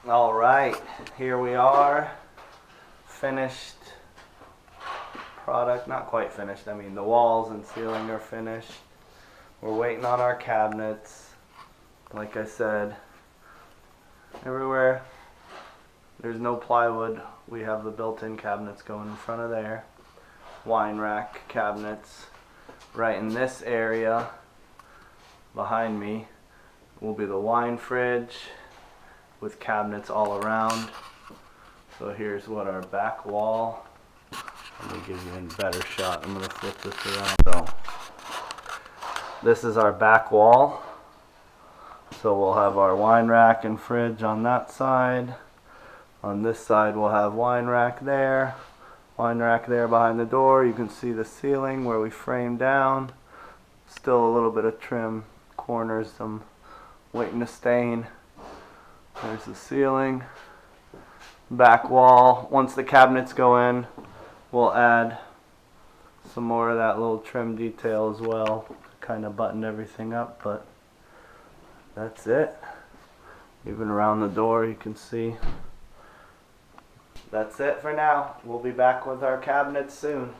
All right, here we are, finished product, not quite finished, I mean the walls and ceiling are finished. We're waiting on our cabinets. Like I said, everywhere there's no plywood, we have the built-in cabinets going in front of there. Wine rack cabinets. Right in this area behind me will be the wine fridge with cabinets all around. So here's what our back wall, let me give you a better shot, I'm going to flip this around. So this is our back wall. So we'll have our wine rack and fridge on that side. On this side we'll have wine rack there behind the door. You can see the ceiling where we framed down. Still a little bit of trim corners, I'm waiting to stain. There's the ceiling. Back wall. Once the cabinets go in, we'll add some more of that little trim detail as well. Kind of button everything up, but that's it. Even around the door you can see. That's it for now. We'll be back with our cabinets soon.